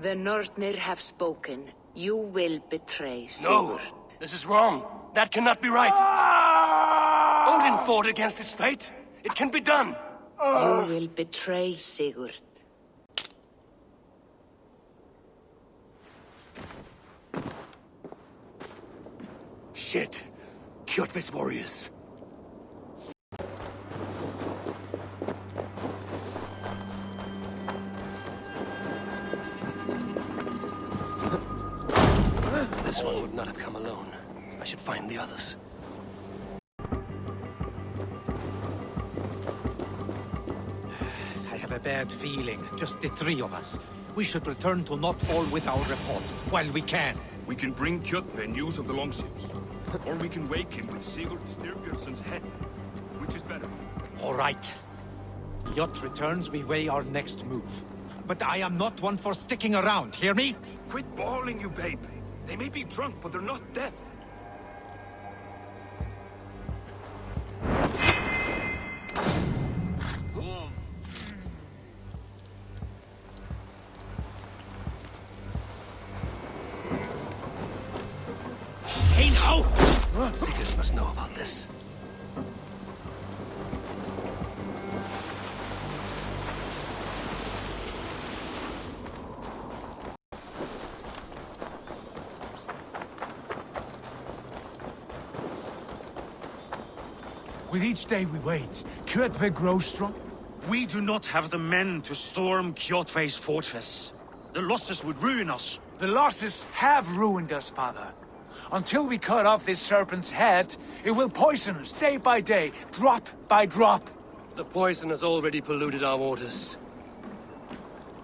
The Nornir have spoken. You will betray No! Sigurd. This is wrong. That cannot be right. Odin fought against his fate. It can be done. You will betray Sigurd. Shit. Kjotve's warriors. This one would not have come alone. I should find the others. I have a bad feeling. Just the three of us. We should return to Notfall with our report, while we can. We can bring Kjotve news of the longships. Or we can wake him with Sigurd Styrbjörnsson's head. Which is better? All right. Yacht returns, we weigh our next move. But I am not one for sticking around, hear me? Quit bawling, you babe. They may be drunk, but they're not dead. Hey now! Sigurd must know about this. With each day we wait, Kjotve grows strong. We do not have the men to storm Kjotve's fortress. The losses would ruin us. The losses have ruined us, father. Until we cut off this serpent's head, it will poison us day by day, drop by drop. The poison has already polluted our waters.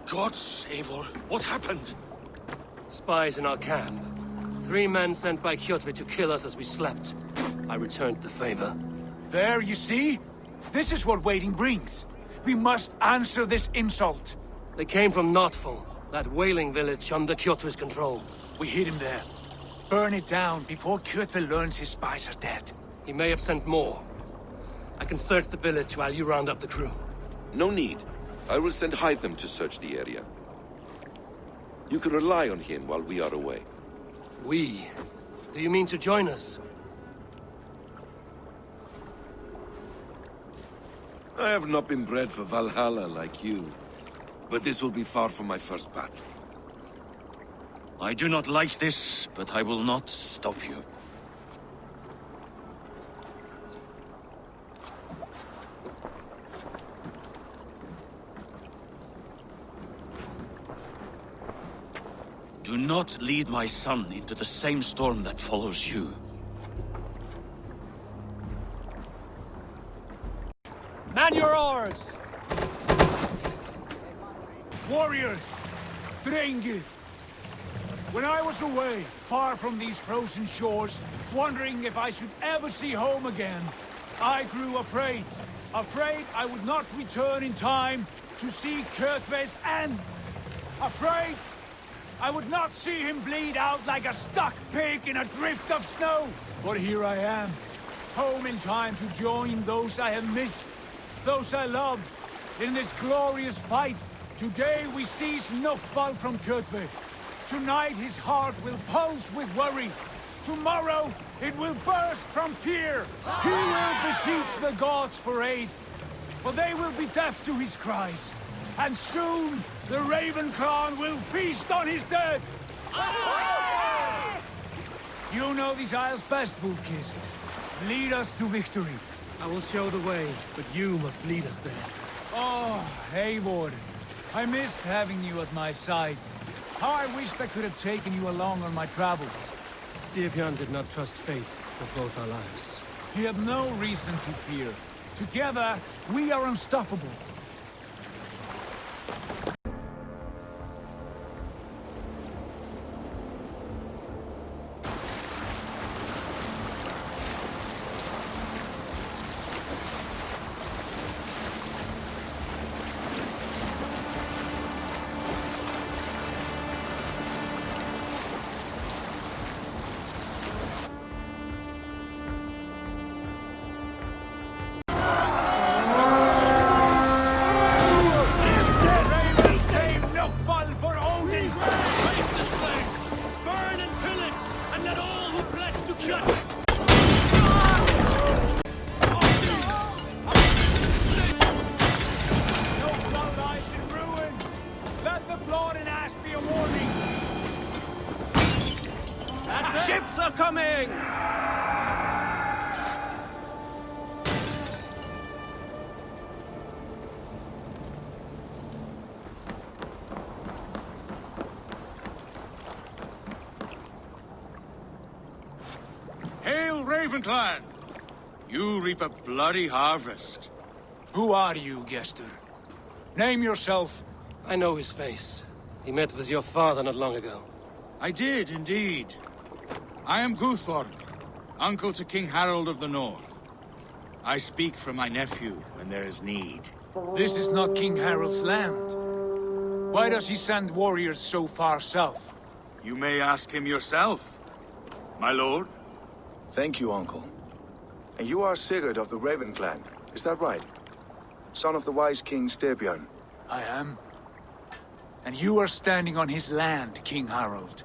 God save her. What happened? Spies in our camp. 3 men sent by Kjotve to kill us as we slept. I returned the favor. There, you see? This is what waiting brings. We must answer this insult. They came from Notfall, that whaling village under Kjotve's control. We hid him there. Burn it down before Kjotve learns his spies are dead. He may have sent more. I can search the village while you round up the crew. No need. I will send Hytham to search the area. You can rely on him while we are away. We? Do you mean to join us? I have not been bred for Valhalla like you, but this will be far from my first battle. I do not like this, but I will not stop you. Do not lead my son into the same storm that follows you. Man your oars! Warriors! Drenge! When I was away, far from these frozen shores, wondering if I should ever see home again, I grew afraid. Afraid I would not return in time to see Kjotve's end. Afraid I would not see him bleed out like a stuck pig in a drift of snow. But here I am, home in time to join those I have missed, those I love, in this glorious fight. Today we seize Notfall from Kjotve. Tonight his heart will pulse with worry. Tomorrow it will burst from fear. He will beseech the gods for aid, but they will be deaf to his cries. And soon the Raven clan will feast on his dead. You know these isles best, Wolf-Kissed. Lead us to victory. I will show the way, but you must lead us there. Oh, Eivor. I missed having you at my side. How I wished I could have taken you along on my travels. Styrbjörn did not trust fate for both our lives. You have no reason to fear. Together, we are unstoppable. Raven clan! You reap a bloody harvest. Who are you, Gester? Name yourself. I know his face. He met with your father not long ago. I did, indeed. I am Guthorm, uncle to King Harold of the North. I speak for my nephew when there is need. This is not King Harold's land. Why does he send warriors so far south? You may ask him yourself, my lord. Thank you, uncle. And you are Sigurd of the Raven clan, is that right? Son of the wise King Styrbjörn. I am. And you are standing on his land, King Harold.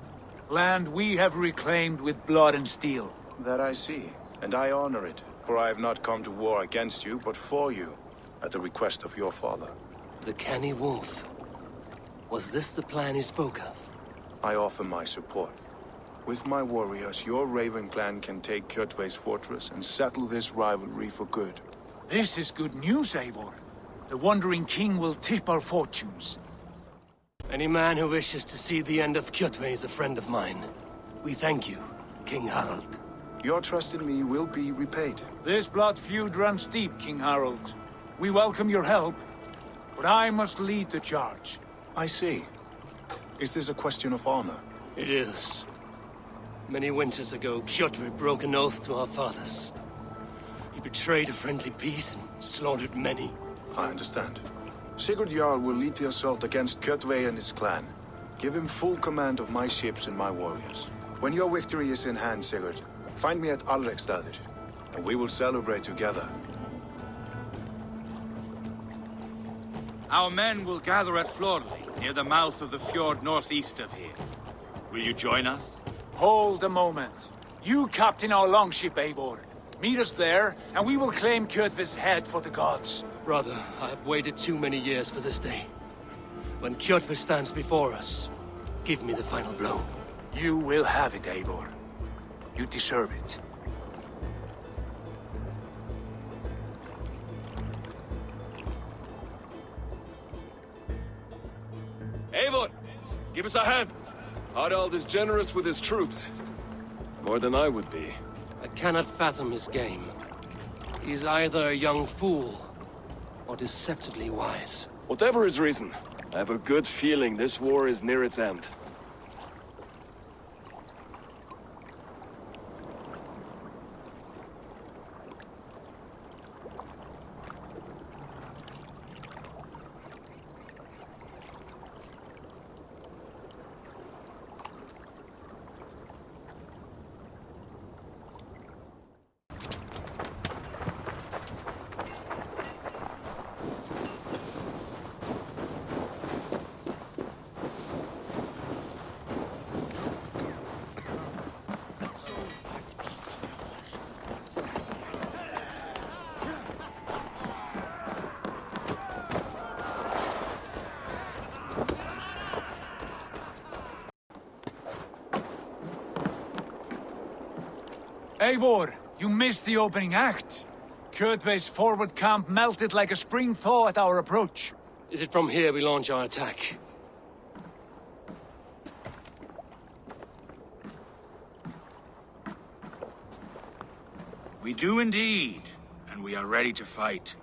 Land we have reclaimed with blood and steel. That I see, and I honor it, for I have not come to war against you, but for you, at the request of your father. The canny wolf. Was this the plan he spoke of? I offer my support. With my warriors, your Raven clan can take Kjotve's fortress and settle this rivalry for good. This is good news, Eivor. The Wandering King will tip our fortunes. Any man who wishes to see the end of Kjotve is a friend of mine. We thank you, King Harald. Your trust in me will be repaid. This blood feud runs deep, King Harold. We welcome your help, but I must lead the charge. I see. Is this a question of honor? It is. Many winters ago, Kjotve broke an oath to our fathers. He betrayed a friendly peace and slaughtered many. I understand. Sigurd Jarl will lead the assault against Kjotve and his clan. Give him full command of my ships and my warriors. When your victory is in hand, Sigurd, find me at Alrekstadir, and we will celebrate together. Our men will gather at Florley, near the mouth of the fjord northeast of here. Will you join us? Hold a moment. You captain our longship, Eivor. Meet us there, and we will claim Kjotve's head for the gods. Brother, I have waited too many years for this day. When Kjotve stands before us, give me the final blow. You will have it, Eivor. You deserve it. Eivor! Give us a hand! Harald is generous with his troops. More than I would be. I cannot fathom his game. He is either a young fool, or deceptively wise. Whatever his reason, I have a good feeling this war is near its end. Eivor, you missed the opening act. Kjotve's forward camp melted like a spring thaw at our approach. Is it from here we launch our attack? We do indeed, and we are ready to fight.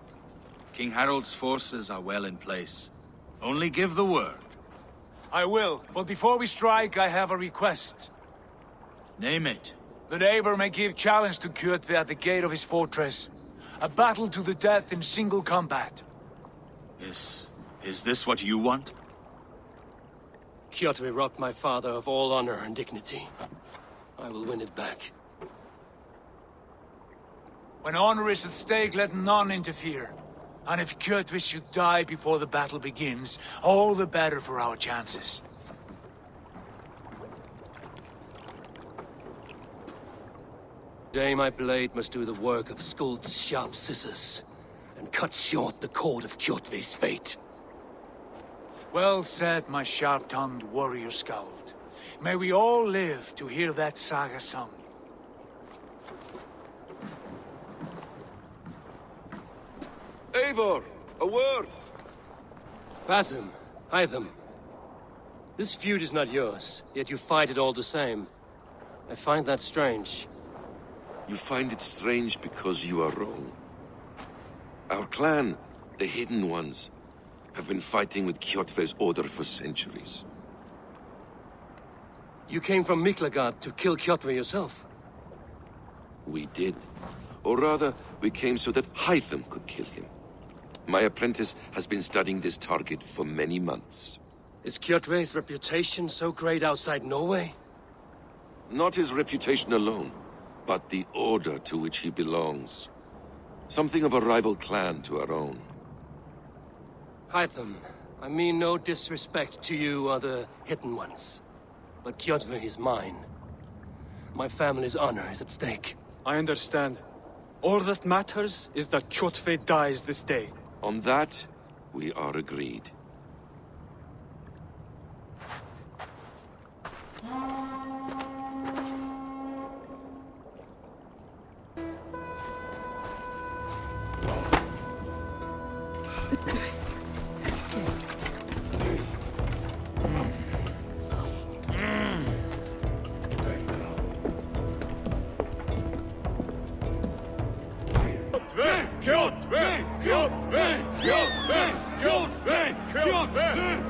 King Harold's forces are well in place. Only give the word. I will, but before we strike, I have a request. Name it. That Eivor may give challenge to Kjotve at the gate of his fortress. A battle to the death in single combat. Is this what you want? Kjotve robbed my father of all honor and dignity. I will win it back. When honor is at stake, let none interfere. And if Kjotve should die before the battle begins, all the better for our chances. Today my blade must do the work of Skuld's sharp scissors, and cut short the cord of Kjotve's fate. Well said, my sharp-tongued warrior Skald. May we all live to hear that saga sung. Eivor, a word! Basim, Hytham. This feud is not yours, yet you fight it all the same. I find that strange. You find it strange because you are wrong. Our clan, the Hidden Ones, have been fighting with Kjotve's order for centuries. You came from Miklagard to kill Kjotve yourself? We did. Or rather, we came so that Hytham could kill him. My apprentice has been studying this target for many months. Is Kjotve's reputation so great outside Norway? Not his reputation alone, but the order to which he belongs. Something of a rival clan to our own. Hytham, I mean no disrespect to you or the Hidden Ones, but Kjotve is mine. My family's honor is at stake. I understand. All that matters is that Kjotve dies this day. On that, we are agreed.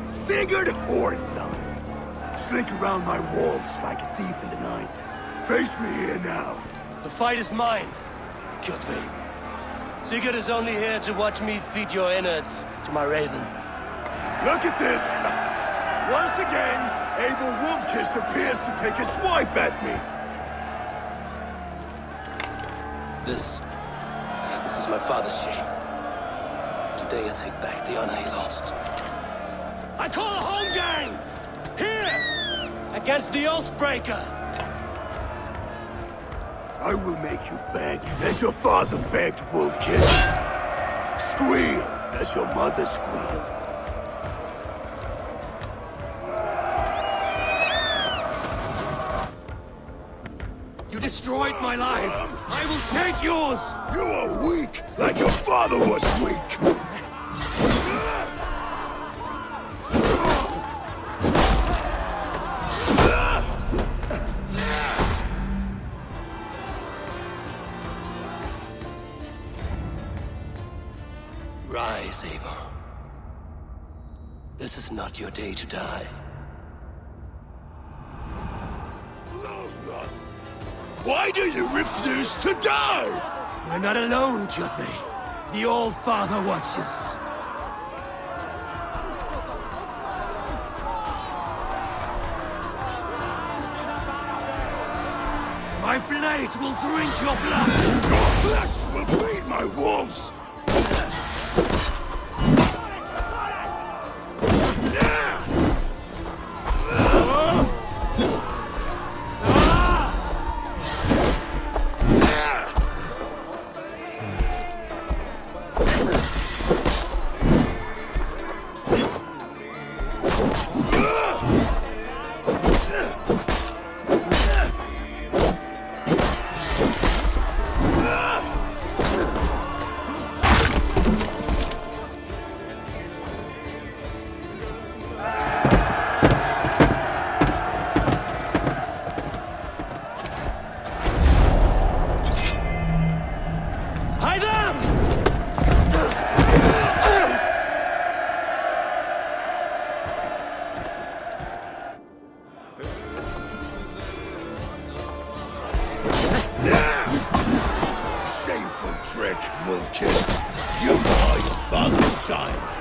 Sigurd Whoreson! Slink around my walls like a thief in the night. Face me here now. The fight is mine, Kjotve. Sigurd is only here to watch me feed your innards to my raven. Look at this! Once again, Abel Wolfkist appears to take a swipe at me. This is my father's shame. Today I take back the honor he lost. I call a home gang! Here! Against the Oathbreaker! I will make you beg as your father begged, Wolfkist. Squeal as your mother squealed. You destroyed my life! I will take yours! You are weak, like your father was weak! Rise, Eivor. This is not your day to die. Why do you refuse to die? We're not alone, Kjotve. The All-Father watches. My blade will drink your blood! Your flesh will feed my wolves! trick, Wolfkist. You are your father's child.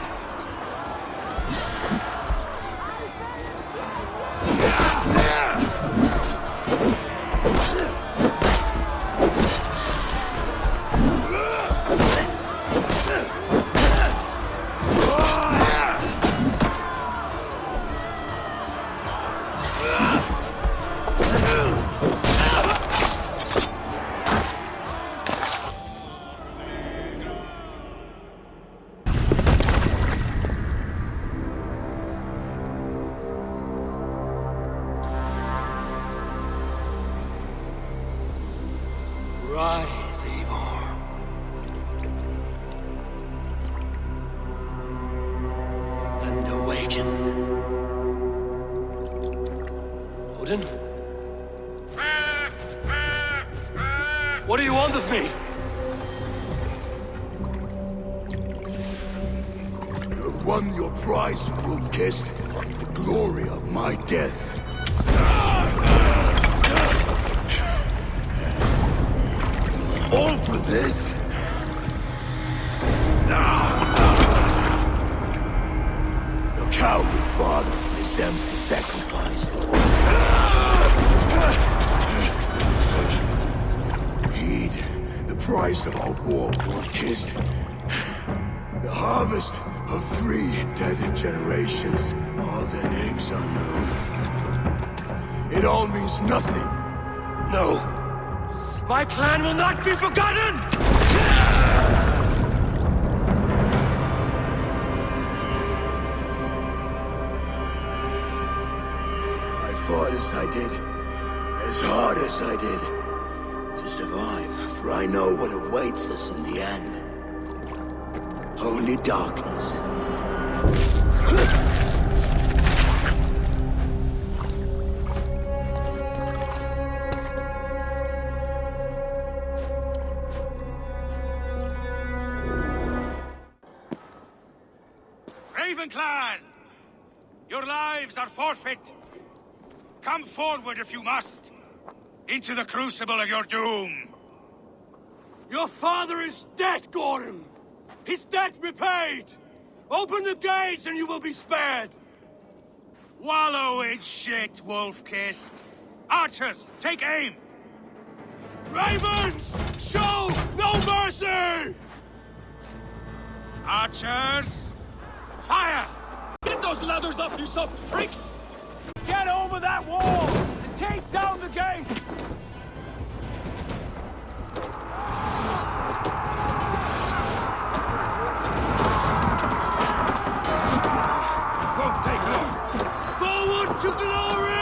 Rise, Eivor. And awaken. Odin? you want of me? You have won your prize, Wolf-Kissed. The glory of my death. All for this? Your cowardly father is empty sacrifice. Heed the price of our war, Wolf-Kissed. The harvest of 3 dead generations. All their names unknown. It all means nothing. No. My clan will not be forgotten! I fought as I did, as hard as I did, to survive, for I know what awaits us in the end. Only darkness. Raven Clan! Your lives are forfeit! Come forward if you must! Into the crucible of your doom! Your father is dead, Gorham! His debt repaid! Open the gates and you will be spared! Wallow in shit, Wolf-Kissed! Archers, take aim! Ravens! Show no mercy! Archers! Fire! Get those ladders up, you soft freaks! Get over that wall and take down the gate! Won't take long! Forward to glory!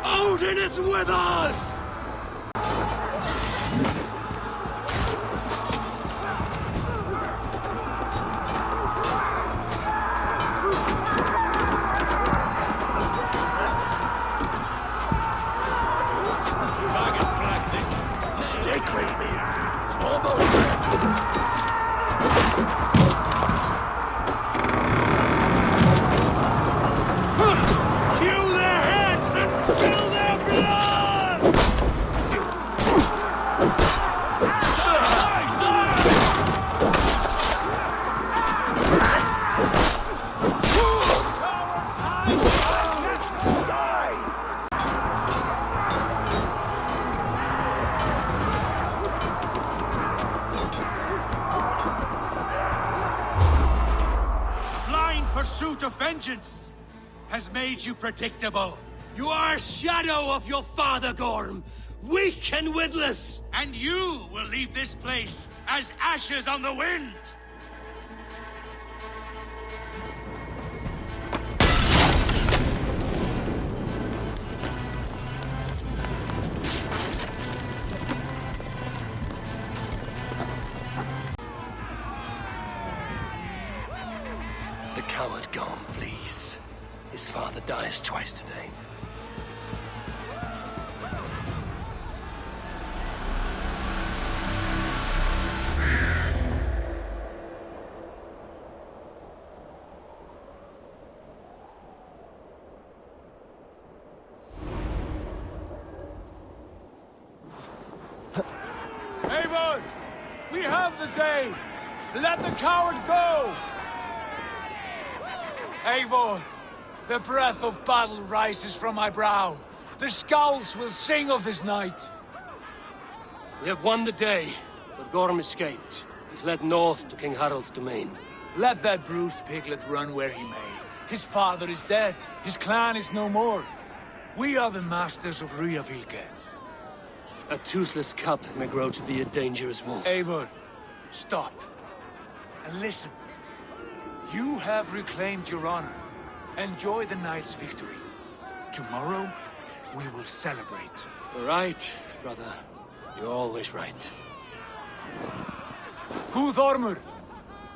Odin is with us! Target practice. Stay clean. Almost there. Hew their heads and spill their blood! Blind pursuit of vengeance has made you predictable. You are a shadow of your father, Gorm. Weak and witless. And you will leave this place as ashes on the wind! The coward Gorm flees. His father dies twice today. Avon! We have the day! Let the coward go! Eivor, the breath of battle rises from my brow. The scouts will sing of this night. We have won the day, but Gorm escaped. He fled north to King Harald's domain. Let that bruised piglet run where he may. His father is dead. His clan is no more. We are the masters of Ryjavík. A toothless cub may grow to be a dangerous wolf. Eivor, stop. And listen. You have reclaimed your honor. Enjoy the night's victory. Tomorrow, we will celebrate. Right, brother. You're always right. Guthormur,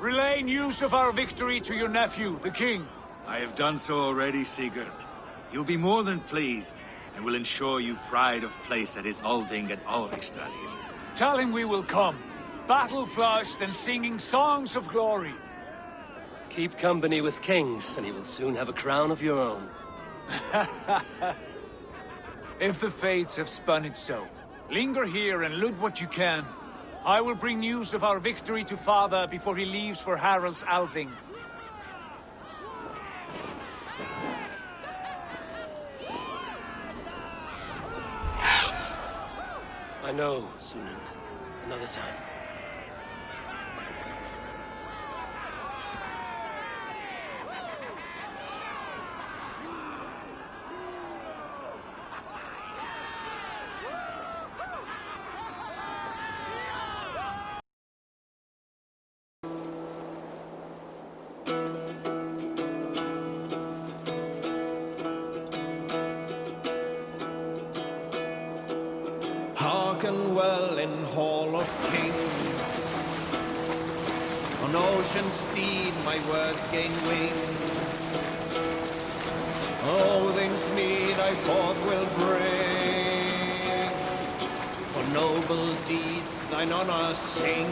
relay news of our victory to your nephew, the king. I have done so already, Sigurd. He'll be more than pleased, and will ensure you pride of place at his Althing at Alrikstadir. Tell him we will come, battle-flushed and singing songs of glory. Keep company with kings, and you will soon have a crown of your own. If the fates have spun it so, linger here and loot what you can. I will bring news of our victory to father before he leaves for Harald's Althing. I know, Sunan. Another time. Hearken well in Hall of Kings. On ocean steed my words gain wing. Odin's mead I forth will bring. For noble deeds thine honor sing.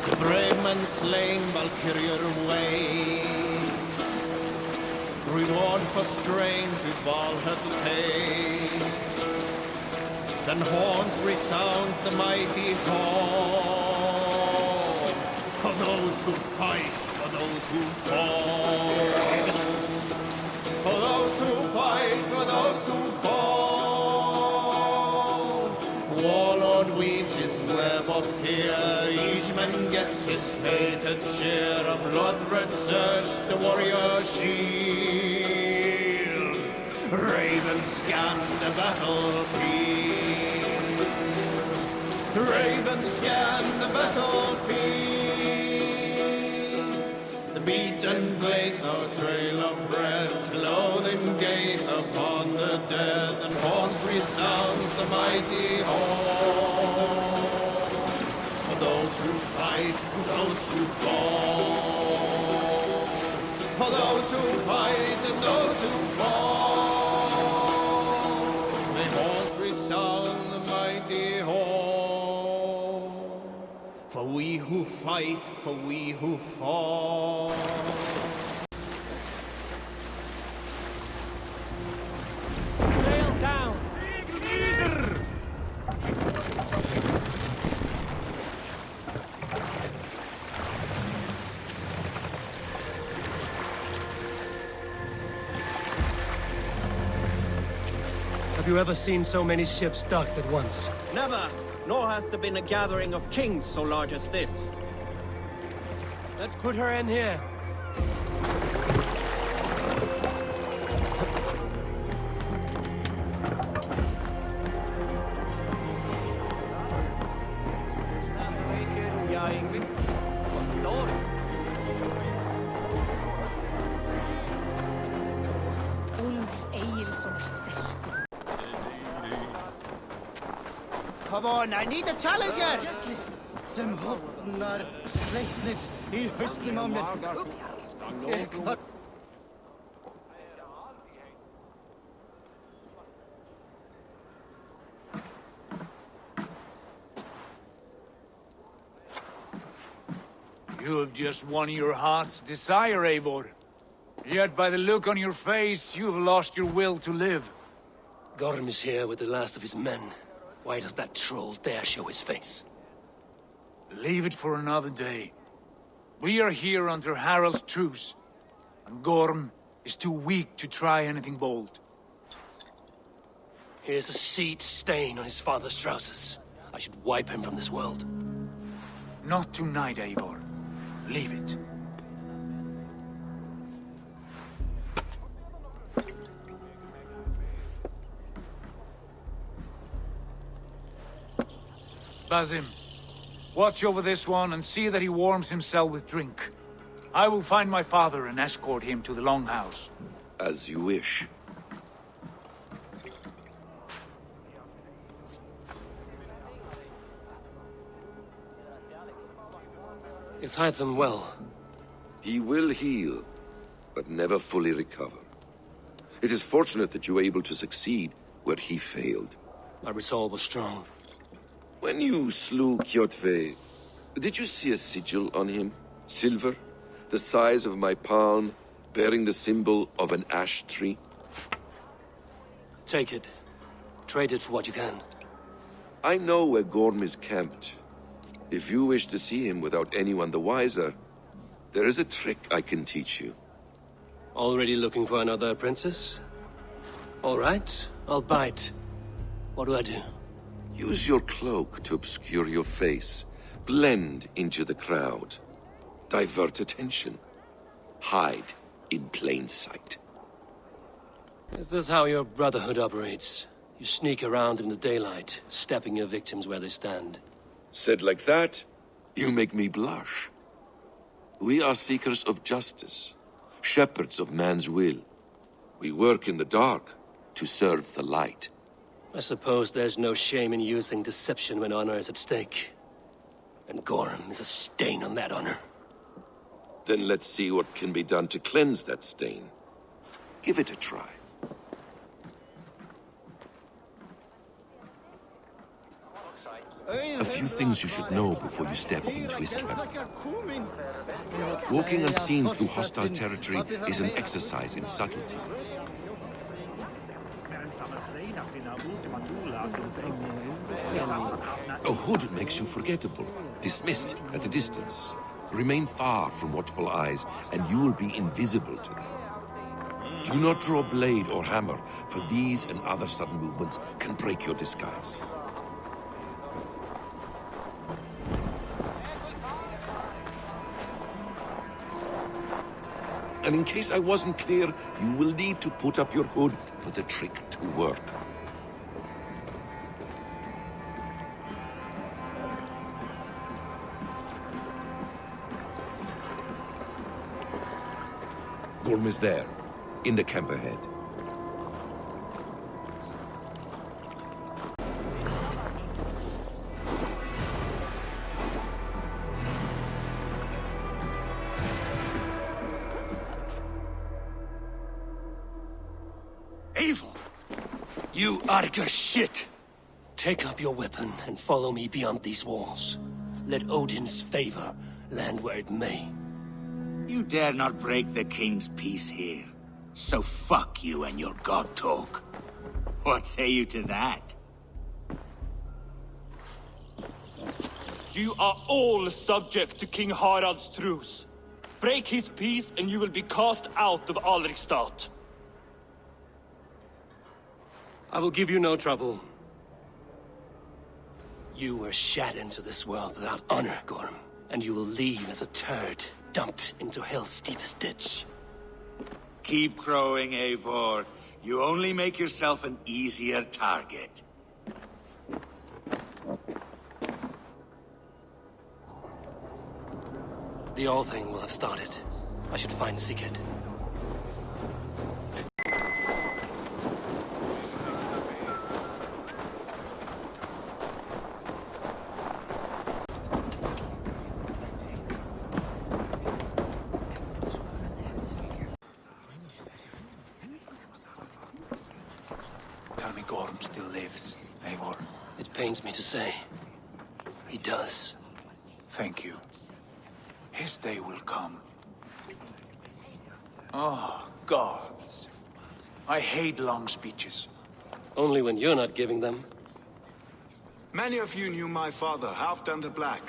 The brave man slain Valkyrier wait. Reward for strain to Valhalla pay. Then horns resound the mighty horn. For those who fight, for those who fall. For those who fight, for those who fall. Warlord weaves his web of fear. Each man gets his fated share. A blood-red surge, the warrior shield. Ravens scan the battlefield. Ravens scan the battlefield. The beaten blaze no trail of red. Loathing gaze upon the dead. And horns resounds the mighty horn. For those who fight, for those who fall. For those who fight and those who fall. May horns resound the mighty horn. For we who fight, for we who fall. Sail down! Have you ever seen so many ships docked at once? Never, nor has there been a gathering of kings so large as this. Let's put her in here. Ja, Ingrid. Vad står det? Ulf Egilson är sterk. Come on, I need a challenger! Som hoppnar Sleipnis i höstnamnet. You have just won your heart's desire, Eivor. Yet by the look on your face, you have lost your will to live. Gorm is here with the last of his men. Why does that troll dare show his face? Leave it for another day. We are here under Harald's truce, and Gorm is too weak to try anything bold. Here's a seed stain on his father's trousers. I should wipe him from this world. Not tonight, Eivor. Leave it. Basim, watch over this one and see that he warms himself with drink. I will find my father and escort him to the Longhouse. As you wish. Is Hytham well? He will heal, but never fully recover. It is fortunate that you were able to succeed where he failed. My resolve was strong. When you slew Kjotve, did you see a sigil on him? Silver, the size of my palm, bearing the symbol of an ash tree? Take it. Trade it for what you can. I know where Gorm is camped. If you wish to see him without anyone the wiser, there is a trick I can teach you. Already looking for another princess? All right, I'll bite. What do I do? Use your cloak to obscure your face. Blend into the crowd. Divert attention. Hide in plain sight. Is this how your Brotherhood operates? You sneak around in the daylight, stepping your victims where they stand. Said like that, you make me blush. We are seekers of justice, shepherds of man's will. We work in the dark to serve the light. I suppose there's no shame in using deception when honor is at stake. And Gorm is a stain on that honor. Then let's see what can be done to cleanse that stain. Give it a try. A few things you should know before you step into his camp. Walking unseen through hostile territory is an exercise in subtlety. A hood makes you forgettable, dismissed at a distance. Remain far from watchful eyes, and you will be invisible to them. Do not draw blade or hammer, for these and other sudden movements can break your disguise. And in case I wasn't clear, you will need to put up your hood for the trick to work. Gorm is there, in the camp ahead. Evil! You Arga shit! Take up your weapon and follow me beyond these walls. Let Odin's favor land where it may. You dare not break the king's peace here. So fuck you and your god talk. What say you to that? You are all subject to King Harald's truce. Break his peace and you will be cast out of Alrikstad. I will give you no trouble. You were shat into this world without honor, Gorm, and you will leave as a turd, dumped into hell's deepest ditch. Keep crowing, Eivor. You only make yourself an easier target. The All Thing will have started. I should find Sigurd. Tell me Gorm still lives, Eivor. It pains me to say. He does. Thank you. His day will come. Oh, gods. I hate long speeches. Only when you're not giving them. Many of you knew my father, Halfdan the Black.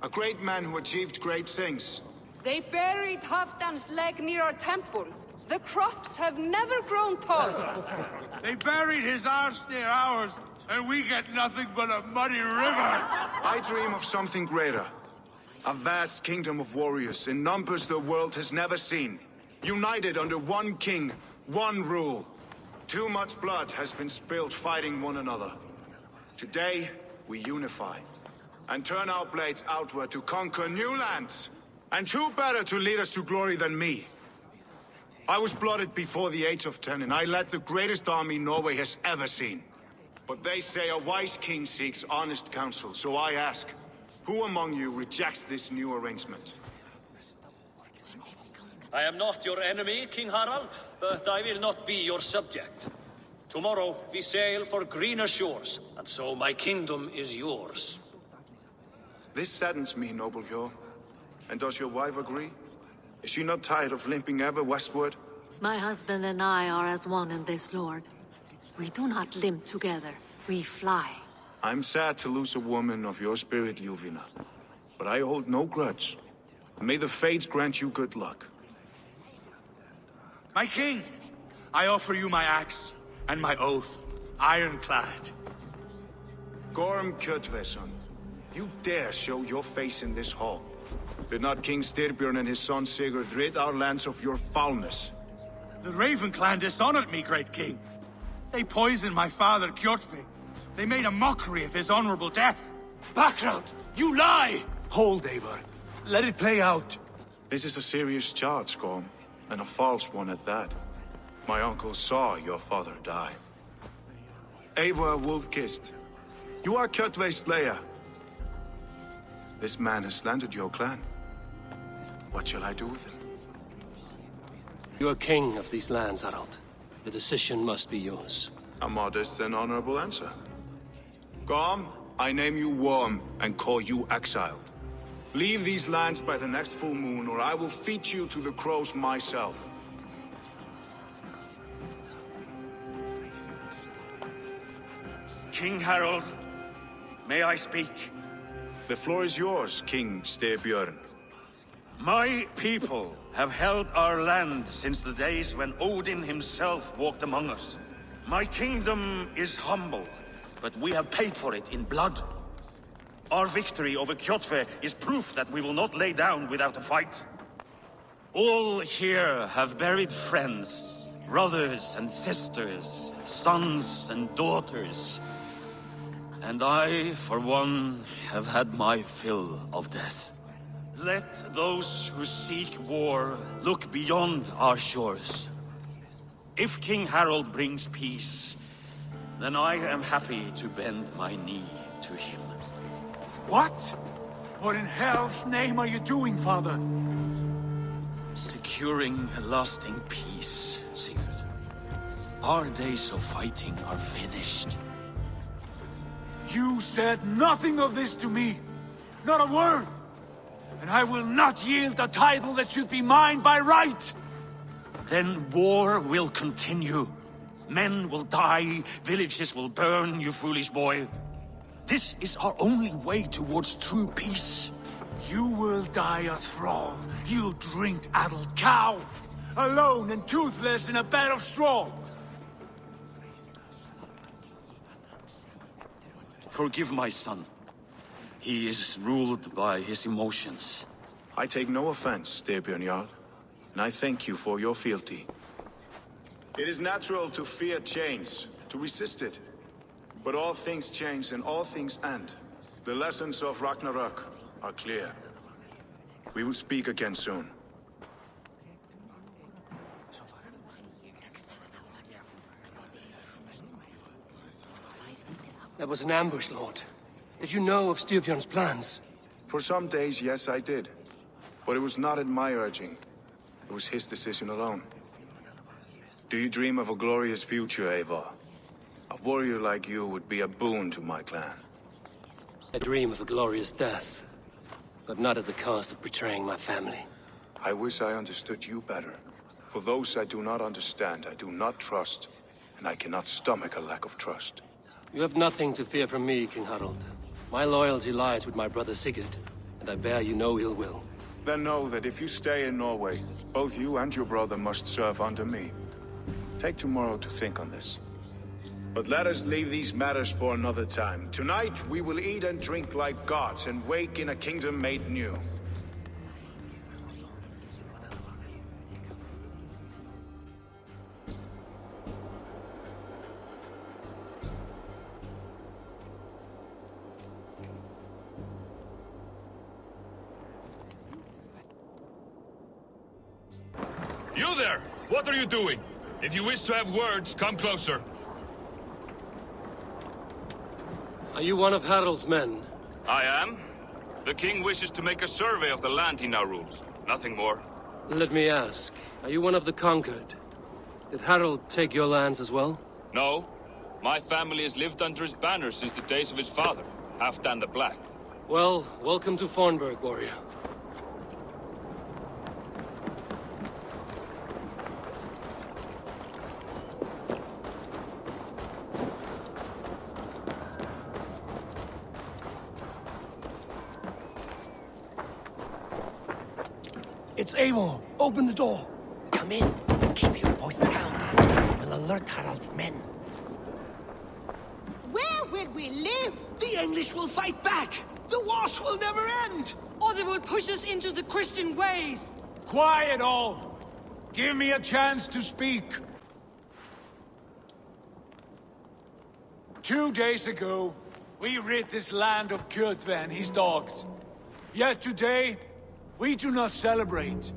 A great man who achieved great things. They buried Halfdan's leg near our temple. The crops have never grown tall. They buried his arse near ours, and we get nothing but a muddy river. I dream of something greater. A vast kingdom of warriors in numbers the world has never seen. United under one king, one rule. Too much blood has been spilled fighting one another. Today, we unify. And turn our blades outward to conquer new lands. And who better to lead us to glory than me? I was blooded before the age of 10, and I led the greatest army Norway has ever seen. But they say a wise king seeks honest counsel, so I ask, who among you rejects this new arrangement? I am not your enemy, King Harald, but I will not be your subject. Tomorrow we sail for greener shores, and so my kingdom is yours. This saddens me, noble Hjor. And does your wife agree? Is she not tired of limping ever westward? My husband and I are as one in this, Lord. We do not limp together, we fly. I'm sad to lose a woman of your spirit, Yuvina. But I hold no grudge. May the fates grant you good luck. My king, I offer you my axe and my oath, ironclad. Gorm Kjotveson, you dare show your face in this hall. Did not King Styrbjörn and his son Sigurd rid our lands of your foulness? The Raven clan dishonored me, great king. They poisoned my father, Kjotve. They made a mockery of his honorable death. Background! You lie! Hold, Eivor. Let it play out. This is a serious charge, Gorm, and a false one at that. My uncle saw your father die. Eivor Wolf-Kissed, you are Kjotve's slayer. This man has slandered your clan. What shall I do with him? You are king of these lands, Harald. The decision must be yours. A modest and honorable answer. Gorm, I name you Worm and call you exiled. Leave these lands by the next full moon, or I will feed you to the crows myself. King Harald, may I speak? The floor is yours, King Styrbjörn. My people have held our land since the days when Odin himself walked among us. My kingdom is humble, but we have paid for it in blood. Our victory over Kjotve is proof that we will not lay down without a fight. All here have buried friends, brothers and sisters, sons and daughters. And I, for one, have had my fill of death. Let those who seek war look beyond our shores. If King Harald brings peace, then I am happy to bend my knee to him. What? What in hell's name are you doing, father? Securing a lasting peace, Sigurd. Our days of fighting are finished. You said nothing of this to me. Not a word. And I will not yield a title that should be mine by right. Then war will continue. Men will die, villages will burn, you foolish boy. This is our only way towards true peace. You will die a thrall, you drink-addled cow. Alone and toothless in a bed of straw. Forgive my son. He is ruled by his emotions. I take no offense, Styrbjörn Jarl, and I thank you for your fealty. It is natural to fear change, to resist it. But all things change and all things end. The lessons of Ragnarok are clear. We will speak again soon. That was an ambush, Lord. Did you know of Styrbjörn's plans? For some days, yes, I did. But it was not at my urging. It was his decision alone. Do you dream of a glorious future, Eivor? A warrior like you would be a boon to my clan. I dream of a glorious death, but not at the cost of betraying my family. I wish I understood you better. For those I do not understand, I do not trust, and I cannot stomach a lack of trust. You have nothing to fear from me, King Harald. My loyalty lies with my brother Sigurd, and I bear you no ill will. Then know that if you stay in Norway, both you and your brother must serve under me. Take tomorrow to think on this. But let us leave these matters for another time. Tonight, we will eat and drink like gods and wake in a kingdom made new. You there! What are you doing? If you wish to have words, come closer. Are you one of Harald's men? I am. The king wishes to make a survey of the land he now rules. Nothing more. Let me ask, are you one of the conquered? Did Harald take your lands as well? No. My family has lived under his banner since the days of his father, Halfdan the Black. Well, welcome to Fornburg, warrior. It's Eivor. Open the door. Come in. Keep your voice down. We will alert Harald's men. Where will we live? The English will fight back! The wars will never end! Or they will push us into the Christian ways. Quiet all! Give me a chance to speak. 2 days ago, we rid this land of Kjotve and his dogs. Yet today, we do not celebrate.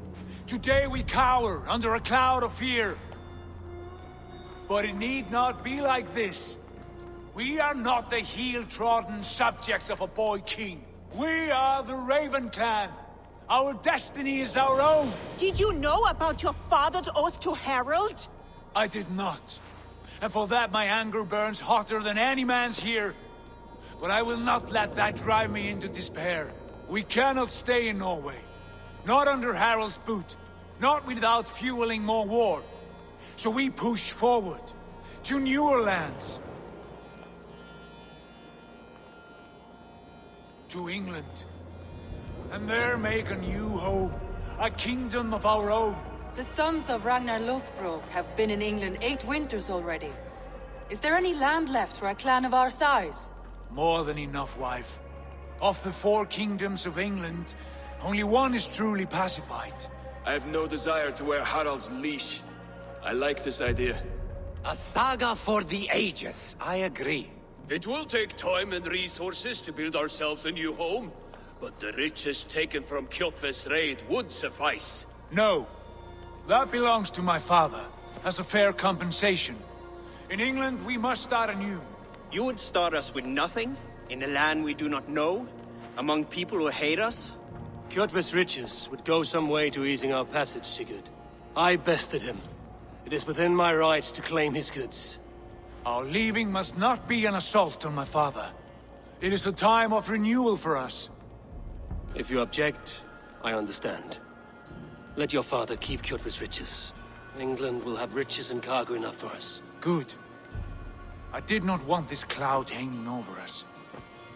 Today we cower under a cloud of fear. But it need not be like this. We are not the heel-trodden subjects of a boy king. We are the Raven clan. Our destiny is our own. Did you know about your father's oath to Harald? I did not. And for that my anger burns hotter than any man's here. But I will not let that drive me into despair. We cannot stay in Norway. Not under Harald's boot. Not without fueling more war. So we push forward. To newer lands. To England. And there make a new home. A kingdom of our own. The sons of Ragnar Lothbrok have been in England 8 winters already. Is there any land left for a clan of our size? More than enough, wife. Of the 4 kingdoms of England, only one is truly pacified. I have no desire to wear Harald's leash. I like this idea. A saga for the ages, I agree. It will take time and resources to build ourselves a new home, but the riches taken from Kjotve's raid would suffice. No. That belongs to my father, as a fair compensation. In England, we must start anew. You would start us with nothing? In a land we do not know? Among people who hate us? Kjotve's riches would go some way to easing our passage, Sigurd. I bested him. It is within my rights to claim his goods. Our leaving must not be an assault on my father. It is a time of renewal for us. If you object, I understand. Let your father keep Kjotve's riches. England will have riches and cargo enough for us. Good. I did not want this cloud hanging over us.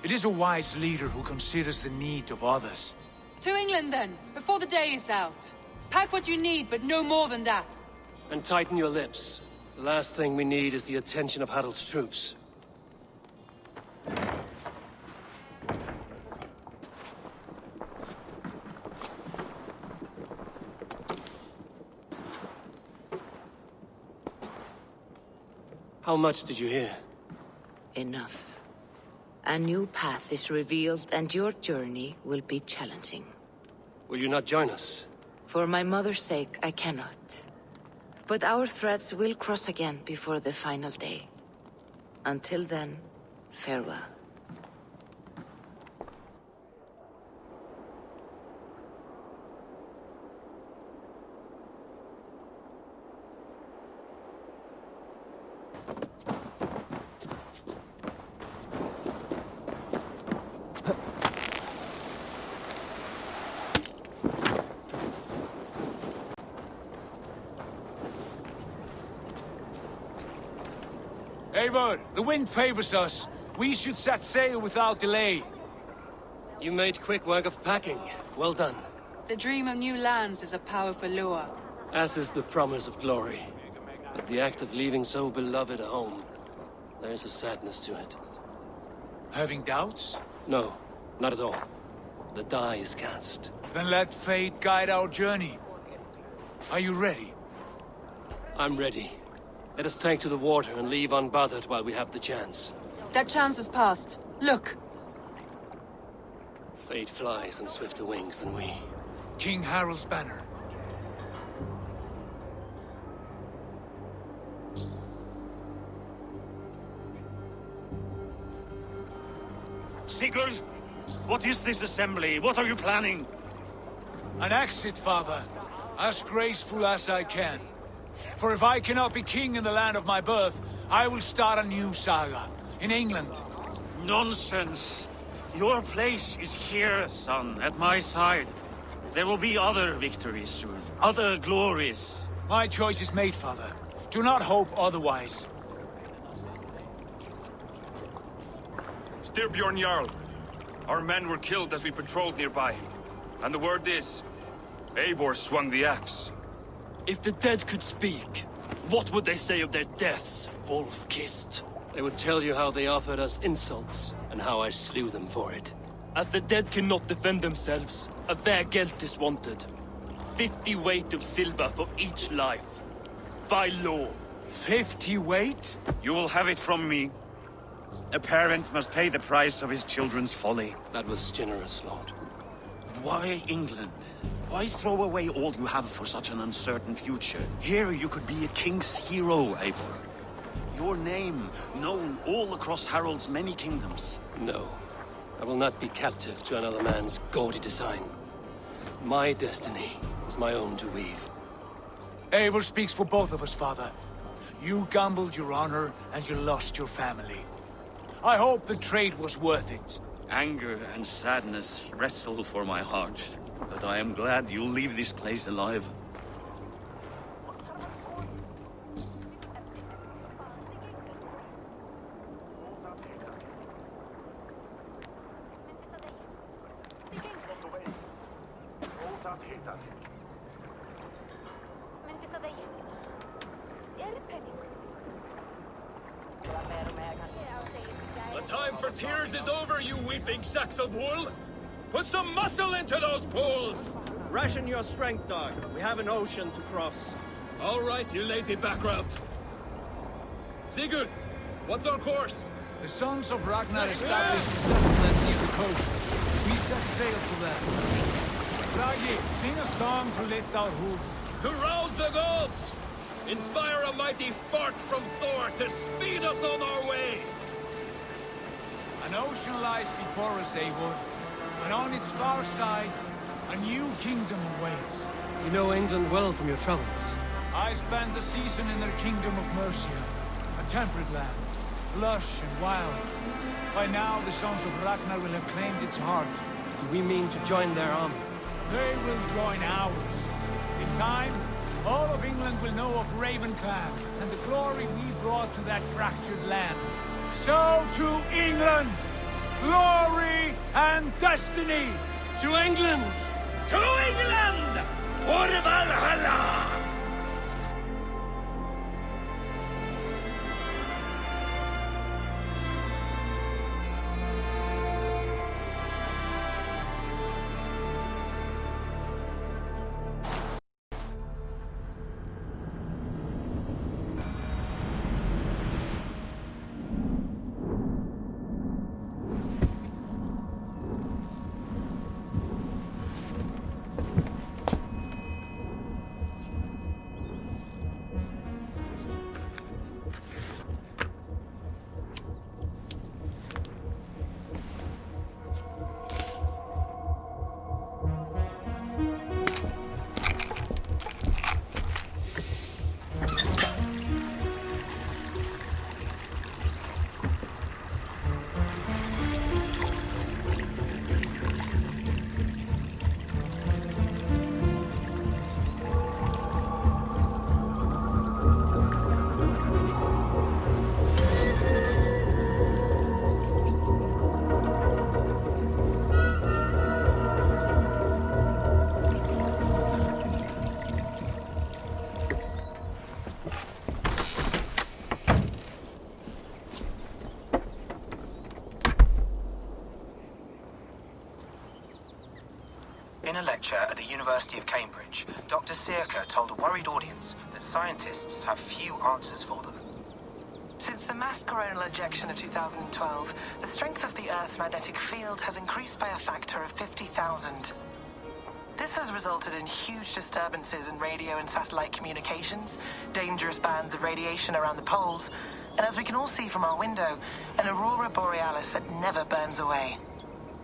It is a wise leader who considers the need of others. To England then, before the day is out. Pack what you need, but no more than that. And tighten your lips. The last thing we need is the attention of Harald's troops. How much did you hear? Enough. A new path is revealed, and your journey will be challenging. Will you not join us? For my mother's sake, I cannot. But our threads will cross again before the final day. Until then, farewell. Eivor, the wind favors us. We should set sail without delay. You made quick work of packing. Well done. The dream of new lands is a powerful lure. As is the promise of glory. But the act of leaving so beloved a home, there's a sadness to it. Having doubts? No, not at all. The die is cast. Then let fate guide our journey. Are you ready? I'm ready. Let us take to the water and leave unbothered while we have the chance. That chance has passed. Look! Fate flies on swifter wings than we. King Harald's banner. Sigurd? What is this assembly? What are you planning? An exit, father. As graceful as I can. For if I cannot be king in the land of my birth, I will start a new saga. In England. Nonsense. Your place is here, son, at my side. There will be other victories soon. Other glories. My choice is made, father. Do not hope otherwise. Styrbjorn Jarl. Our men were killed as we patrolled nearby. And the word is, Eivor swung the axe. If the dead could speak, what would they say of their deaths, wolf-kissed? They would tell you how they offered us insults, and how I slew them for it. As the dead cannot defend themselves, a vergelt is wanted. 50 weight of silver for each life. By law. 50 weight? You will have it from me. A parent must pay the price of his children's folly. That was generous, Lord. Why England? Why throw away all you have for such an uncertain future? Here you could be a king's hero, Eivor. Your name known all across Harald's many kingdoms. No. I will not be captive to another man's gaudy design. My destiny is my own to weave. Eivor speaks for both of us, father. You gambled your honor, and you lost your family. I hope the trade was worth it. Anger and sadness wrestle for my heart, but I am glad you'll leave this place alive. The time for tears is over, you weeping sacks of wool! Put some muscle into those pools! Ration your strength, dog. We have an ocean to cross. All right, you lazy backrout. Sigurd, what's our course? The Sons of Ragnar established a settlement near the coast. We set sail for them. Bragi, sing a song to lift our hood. To rouse the gods! Inspire a mighty fart from Thor to speed us on our way! An ocean lies before us, Eivor, and on its far side, a new kingdom awaits. You know England well from your travels. I spent a season in their kingdom of Mercia, a temperate land, lush and wild. By now, the Sons of Ragnar will have claimed its heart. Do we mean to join their army? They will join ours. In time, all of England will know of Raven Clan and the glory we brought to that fractured land. So to England! Glory and destiny! To England! To England! For Valhalla! In a lecture at the University of Cambridge, Dr. Saga told a worried audience that scientists have few answers for them. Since the mass coronal ejection of 2012, the strength of the Earth's magnetic field has increased by a factor of 50,000. This has resulted in huge disturbances in radio and satellite communications, dangerous bands of radiation around the poles, and as we can all see from our window, an aurora borealis that never burns away.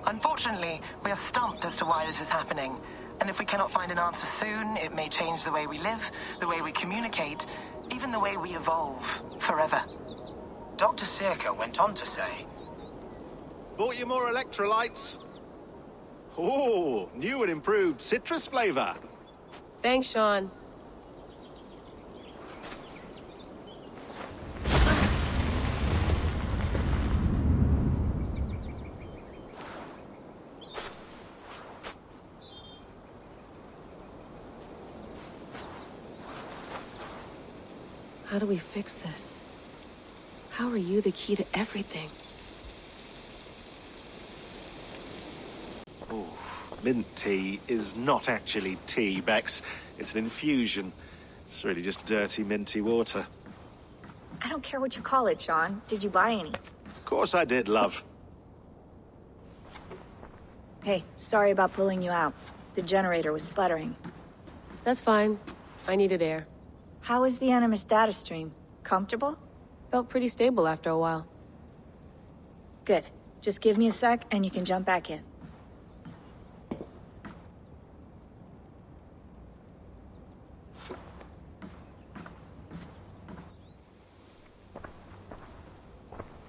Unfortunately, we are stumped as to why this is happening. And if we cannot find an answer soon, it may change the way we live, the way we communicate, even the way we evolve, forever. Dr. Circa went on to say, Bought you more electrolytes? Oh, new and improved citrus flavor. Thanks, Sean. How do we fix this? How are you the key to everything? Mint tea is not actually tea, Bex. It's an infusion. It's really just dirty, minty water. I don't care what you call it, Sean. Did you buy any? Of course I did, love. Hey, sorry about pulling you out. The generator was sputtering. That's fine. I needed air. How is the Animus data stream? Comfortable? Felt pretty stable after a while. Good. Just give me a sec and you can jump back in.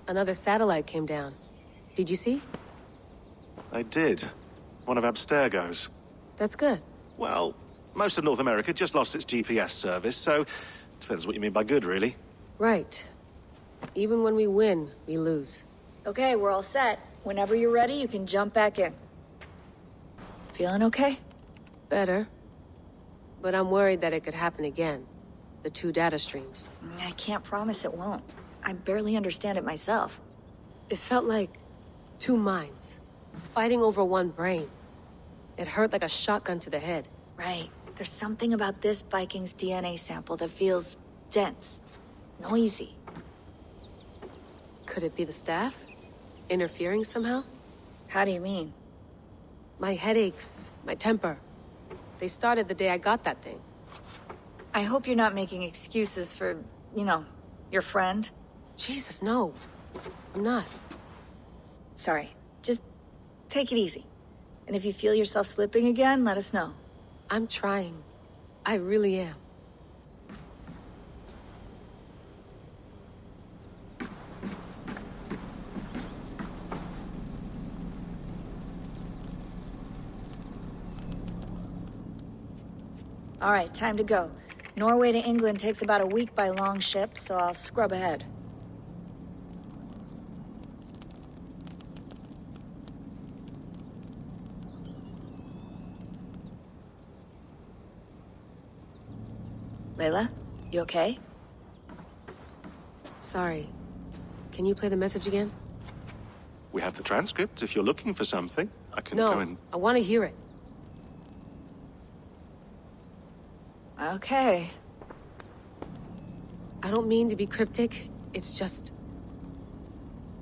Another satellite came down. Did you see? I did. One of Abstergo's. That's good. Well, most of North America just lost its GPS service, so depends what you mean by good, really. Right. Even when we win, we lose. Okay, we're all set. Whenever you're ready, you can jump back in. Feeling okay? Better. But I'm worried that it could happen again. The two data streams. I can't promise it won't. I barely understand it myself. It felt like two minds, fighting over one brain. It hurt like a shotgun to the head. Right. There's something about this Viking's DNA sample that feels dense, noisy. Could it be the staff? Interfering somehow? How do you mean? My headaches, my temper. They started the day I got that thing. I hope you're not making excuses for, you know, your friend. Jesus, no. I'm not. Sorry. Just take it easy. And if you feel yourself slipping again, let us know. I'm trying. I really am. All right, time to go. Norway to England takes about a week by long ship, so I'll scrub ahead. Layla, you okay? Sorry. Can you play the message again? We have the transcript. If you're looking for something, I can go and... No, I want to hear it. Okay. I don't mean to be cryptic. It's just...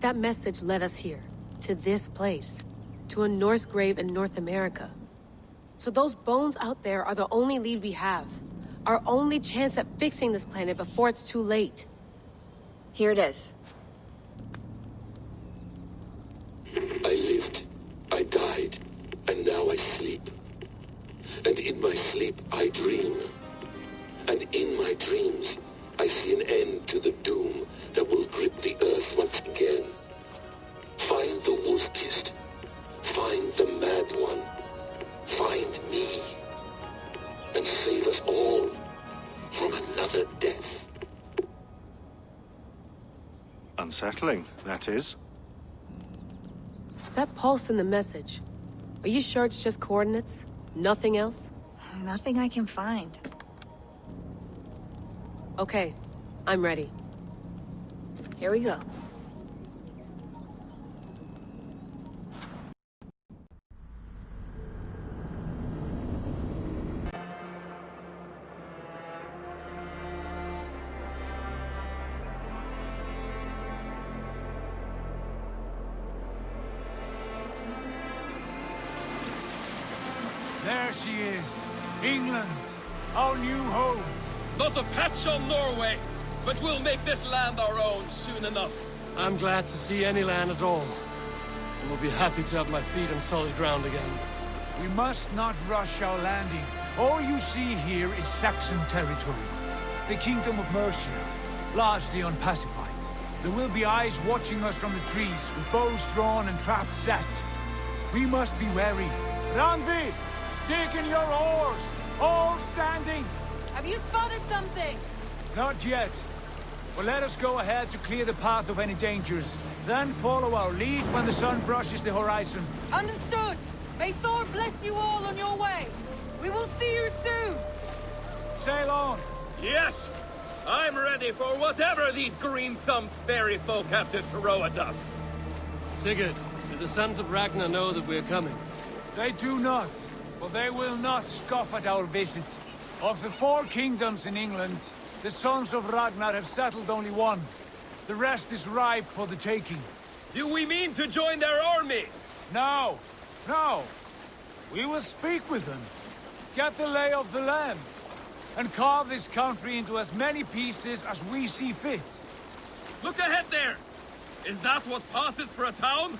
that message led us here. To this place. To a Norse grave in North America. So those bones out there are the only lead we have. Our only chance at fixing this planet before it's too late. Here it is. I lived, I died, and now I sleep. And in my sleep I dream. And in my dreams, I see an end to the doom that will grip the earth once again. Find the wolf-kissed. Find the mad one. Find me. And save us all from another death. Unsettling, that is. That pulse in the message. Are you sure it's just coordinates? Nothing else? Nothing I can find. Okay, I'm ready. Here we go. There she is. England, our new home. Not a patch on Norway, but we'll make this land our own soon enough. I'm glad to see any land at all. and will be happy to have my feet on solid ground again. We must not rush our landing. All you see here is Saxon territory. The Kingdom of Mercia, largely unpacified. There will be eyes watching us from the trees, with bows drawn and traps set. We must be wary. Randvi, dig in your oars! All standing! Have you spotted something? Not yet. But let us go ahead to clear the path of any dangers. Then follow our lead when the sun brushes the horizon. Understood! May Thor bless you all on your way! We will see you soon! Sail on! Yes! I'm ready for whatever these green-thumbed fairy folk have to throw at us. Sigurd, do the sons of Ragnar know that we're coming? They do not, but they will not scoff at our visit. Of the 4 kingdoms in England, the sons of Ragnar have settled only one. The rest is ripe for the taking. Do we mean to join their army? No, no. We will speak with them, get the lay of the land, and carve this country into as many pieces as we see fit. Look ahead there! Is that what passes for a town?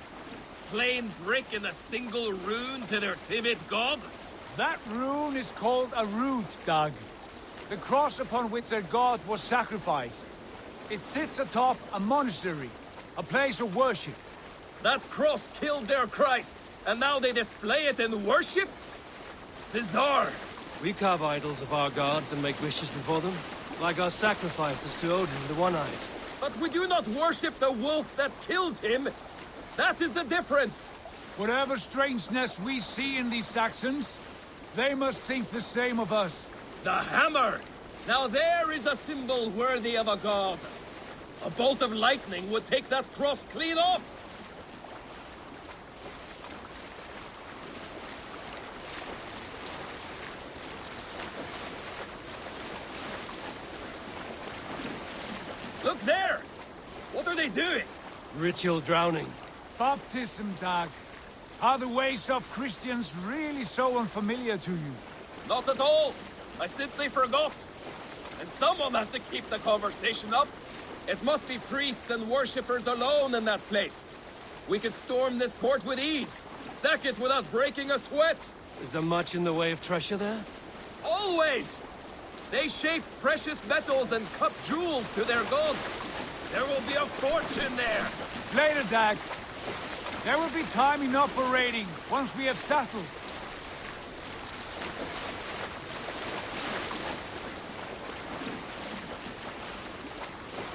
Plain brick and a single rune to their timid god? That rune is called a root, Dag. The cross upon which their god was sacrificed. It sits atop a monastery, a place of worship. That cross killed their Christ, and now they display it in worship? Bizarre. We carve idols of our gods and make wishes before them, like our sacrifices to Odin, the One-Eyed. But we do not worship the wolf that kills him. That is the difference. Whatever strangeness we see in these Saxons, they must think the same of us. The hammer! Now there is a symbol worthy of a god. A bolt of lightning would take that cross clean off. Look there! What are they doing? Ritual drowning. Baptism, Dag. Are the ways of Christians really so unfamiliar to you? Not at all. I simply forgot. And someone has to keep the conversation up. It must be priests and worshippers alone in that place. We could storm this port with ease. Sack it without breaking a sweat. Is there much in the way of treasure there? Always! They shape precious metals and cut jewels to their gods. There will be a fortune there. Later, Dag. There will be time enough for raiding, once we have settled.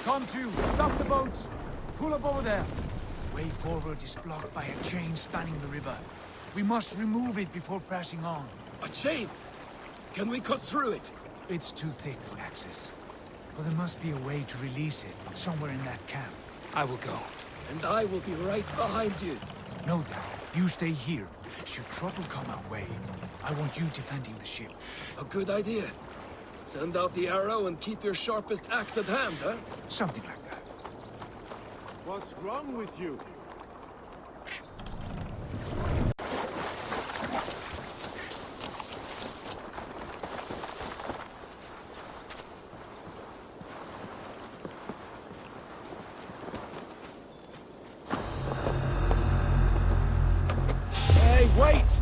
Come to, stop the boats. Pull up over there. The way forward is blocked by a chain spanning the river. We must remove it before pressing on. A chain? Can we cut through it? It's too thick for access. But there must be a way to release it, somewhere in that camp. I will go. And I will be right behind you. No doubt. You stay here. Should trouble come our way, I want you defending the ship. A good idea. Send out the arrow and keep your sharpest axe at hand, huh? Something like that. What's wrong with you? Hey, wait!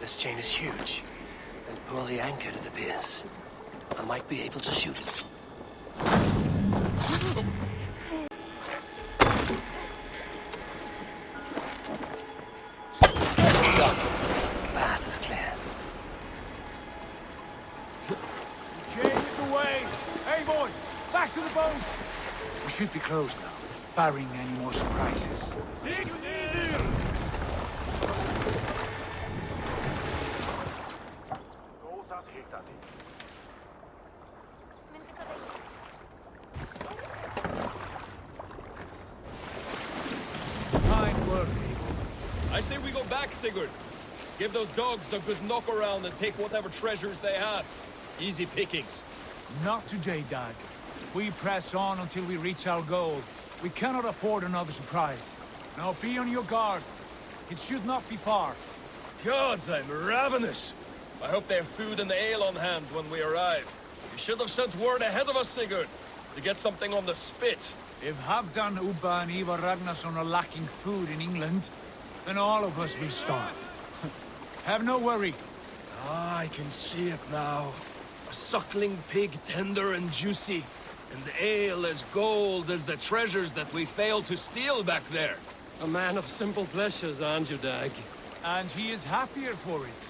This chain is huge, and poorly anchored, it appears. I might be able to shoot it. Done. Path is clear. The chain is away! Hey, boy! Back to the boat! We should be close now, barring any more surprises. Fine work, Abel. I say we go back, Sigurd. Give those dogs a good knock around and take whatever treasures they have. Easy pickings. Not today, Dag. We press on until we reach our goal. We cannot afford another surprise. Now be on your guard. It should not be far. Gods, I'm ravenous. I hope they have food and ale on hand when we arrive. You should have sent word ahead of us, Sigurd, to get something on the spit. If Halfdan, Ubba and Ivar Ragnarsson are lacking food in England, then all of us will starve. Have no worry. Ah, I can see it now. A suckling pig, tender and juicy. And the ale as gold as the treasures that we failed to steal back there. A man of simple pleasures, aren't you, Dag? And he is happier for it.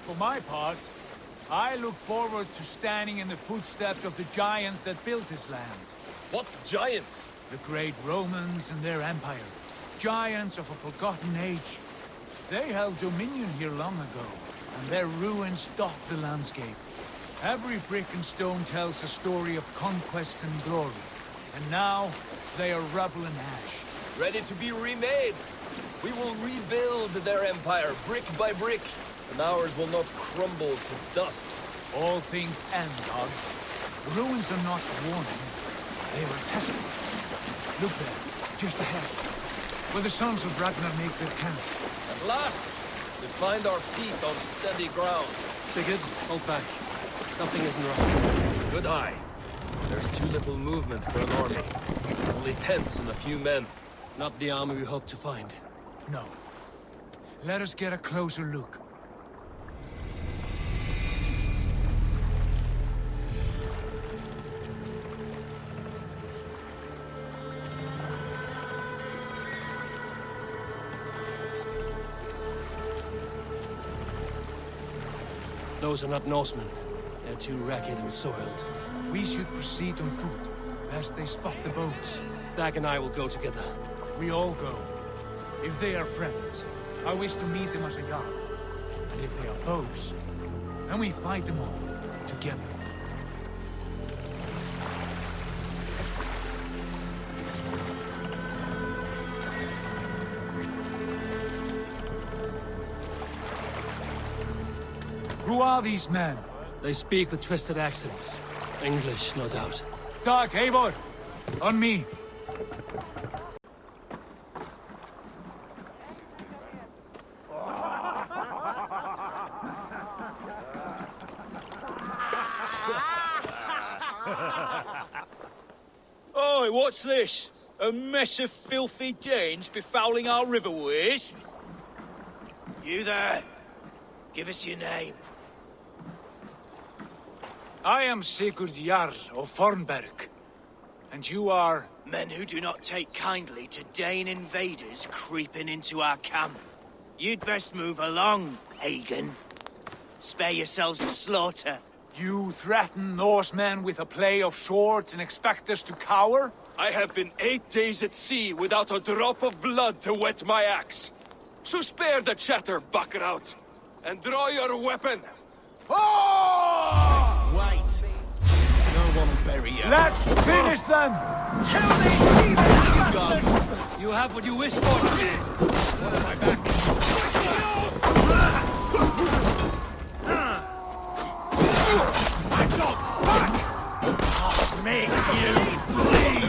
For my part, I look forward to standing in the footsteps of the giants that built this land. What giants? The great Romans and their empire. Giants of a forgotten age. They held dominion here long ago, and their ruins dot the landscape. Every brick and stone tells a story of conquest and glory. And now, they are rubble and ash. Ready to be remade. We will rebuild their empire, brick by brick. And ours will not crumble to dust. All things end, Hog. The ruins are not a warning. They are a testament. Look there, just ahead. Where the sons of Ragnar make their camp. At last, we find our feet on steady ground. Sigurd, hold back. Something isn't right. Good eye. There's too little movement for an army. Only tents and a few men. Not the army we hope to find. No. Let us get a closer look. Those are not Norsemen. They're too ragged and soiled. We should proceed on foot, lest they spot the boats. Dag and I will go together. We all go. If they are friends, I wish to meet them as a guard. And if they are foes, then we fight them all, together. Who are these men? They speak with twisted accents. English, no doubt. Dag, Eivor! On me! Oi, what's this? A mess of filthy Danes befouling our riverways? You there! Give us your name. I am Sigurd Jarl of Fornberg. And you are... Men who do not take kindly to Dane invaders creeping into our camp. You'd best move along, pagan. Spare yourselves a slaughter. You threaten Norsemen with a play of swords and expect us to cower? I have been 8 days at sea without a drop of blood to wet my axe. So spare the chatter, buckerouts, and draw your weapon. Wait. No one will bury you. Let's finish them! Kill these bastards! You have what you wish for. My back. My dog, back! I'll make you bleed!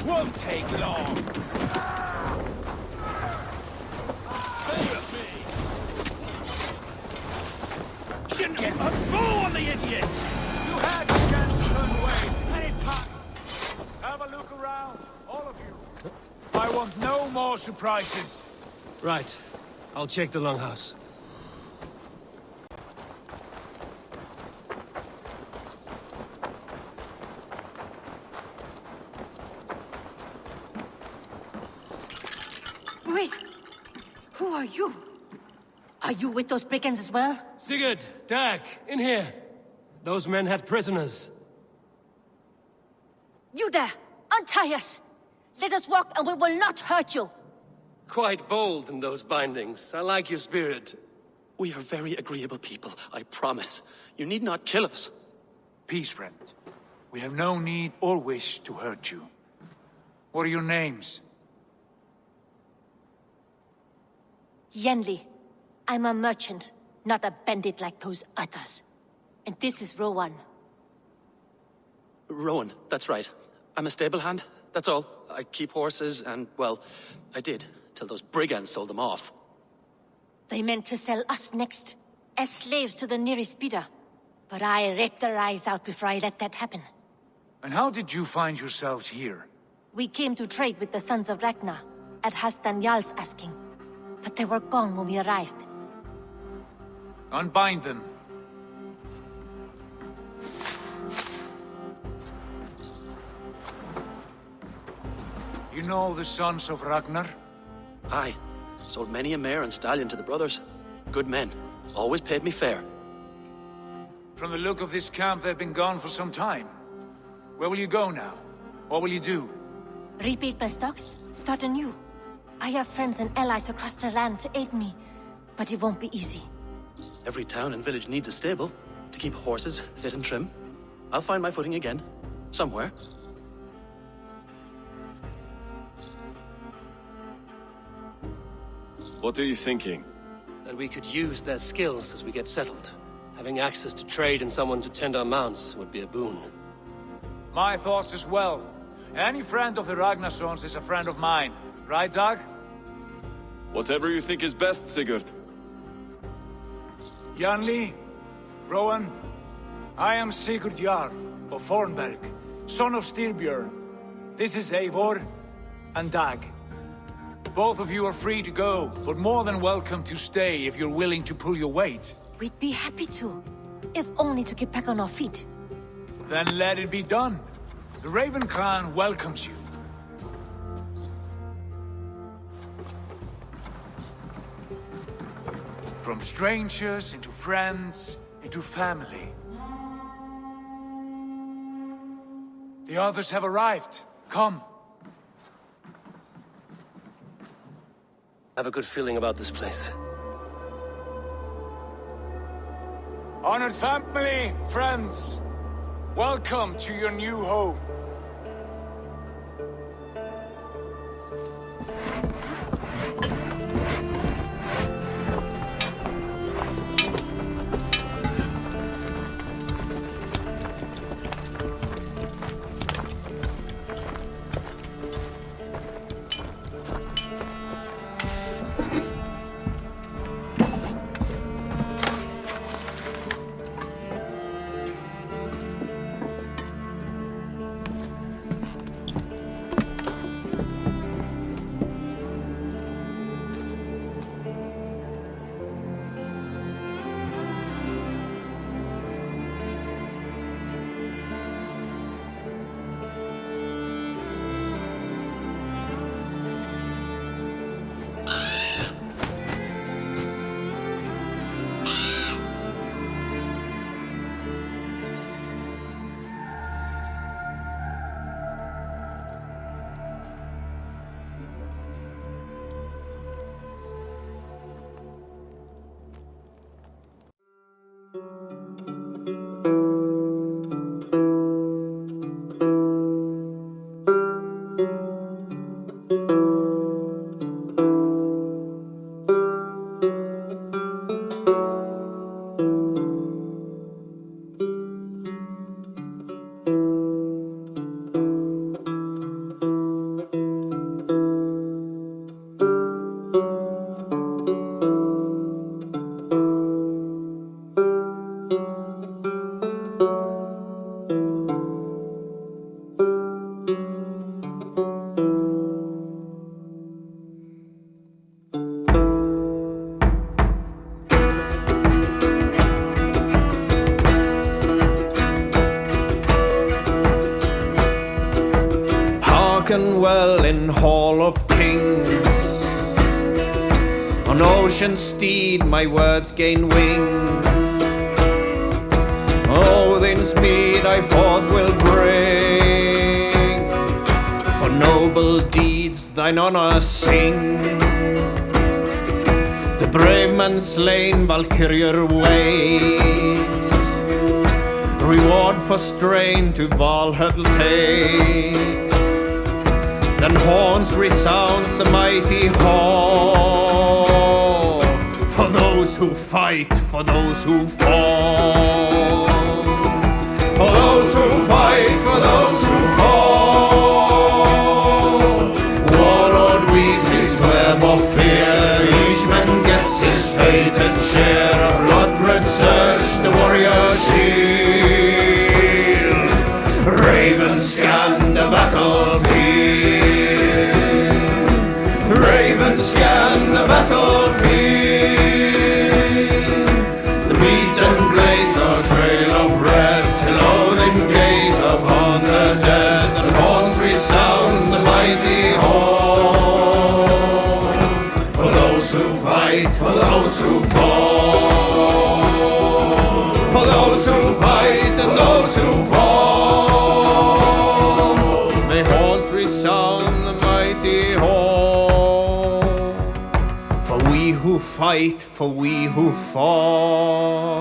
Won't take long. Shouldn't get a fool on the idiots! You had your chance to turn away anytime. Have a look around, all of you. I want no more surprises. Right. I'll check the longhouse. Wait! Who are you? Are you with those brigands as well? Sigurd, Dag, in here. Those men had prisoners. You there! Untie us! Let us walk and we will not hurt you! Quite bold in those bindings. I like your spirit. We are very agreeable people, I promise. You need not kill us. Peace, friend. We have no need or wish to hurt you. What are your names? Yenli. I'm a merchant, not a bandit like those others. And this is Rowan. Rowan, that's right. I'm a stable hand, that's all. I keep horses and, well, I did, till those brigands sold them off. They meant to sell us next, as slaves to the nearest bidder. But I ripped their eyes out before I let that happen. And how did you find yourselves here? We came to trade with the Sons of Ragnar, at Halfdan Jarl's asking. But they were gone when we arrived. Unbind them. You know the Sons of Ragnar? Aye. Sold many a mare and stallion to the brothers. Good men. Always paid me fair. From the look of this camp, they've been gone for some time. Where will you go now? What will you do? Rebuild my stocks, start anew. I have friends and allies across the land to aid me, but it won't be easy. Every town and village needs a stable to keep horses fit and trim. I'll find my footing again. Somewhere. What are you thinking? That we could use their skills as we get settled. Having access to trade and someone to tend our mounts would be a boon. My thoughts as well. Any friend of the Ragnarsons is a friend of mine. Right, Dag? Whatever you think is best, Sigurd. Janli, Rowan, I am Sigurd Jarl of Fornberg, son of Styrbjörn. This is Eivor and Dag. Both of you are free to go, but more than welcome to stay if you're willing to pull your weight. We'd be happy to, if only to get back on our feet. Then let it be done. The Raven clan welcomes you. From strangers into friends, into family. The others have arrived. Come. I have a good feeling about this place. Honored family, friends, welcome to your new home. Well in Hall of Kings, on ocean steed my words gain wings. Odin's mead I forth will bring, for noble deeds thine honor sing. The brave man slain Valkyrier waits, reward for strain to Valhalla takes. Then horns resound the mighty hall, for those who fight, for those who fall, for those who fight, for those who fall. Warlord weaves his web of fear, each man gets his fated share of blood-red surge, the warrior shield. Ravens scan the battlefield, ravens scan the battlefield. The beaten blaze no trail of red, till loathing gaze upon the dead, and horns resounds the mighty hall. For those who fight, for those who fall, for those who fight and those who fall, may horns resound the mighty hall. For we who fight, for we who fall.